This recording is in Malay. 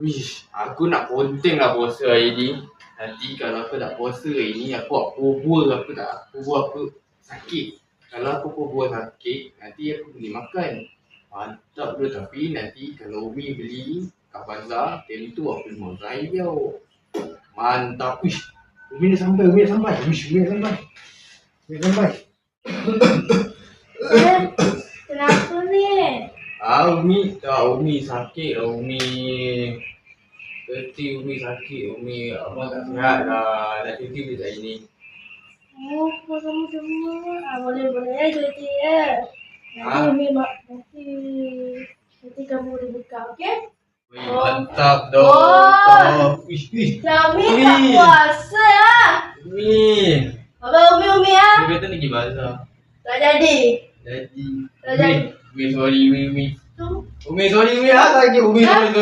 Wish, aku nak ponteng lah puasa hari ni. Nanti kalau aku tak puasa hari ni, aku aku sakit. Kalau aku kubur sakit, nanti aku boleh makan. Mantap tu, tapi nanti kalau Umi beli kat bazar, time tu aku mau raya. Mantap. Wish, Umi dah sampai. Wish, Umi dah sampai. Kenapa ni? Umi sakit lah. Umi sakit. Umi abang tak sihat lah. Nak cuti dia hari ni. Oh, kamu semua. Boleh cuti ya. Nanti kamu boleh buka, okey? Mantap Oh. dong. Wish. Kami Umi. tak puasa ya. Umi. Abang Umi ya. Dia kata nak pergi bazar. Tak jadi. Umi, sorry Umi. Umi, sorry Umi. Umi, sorry.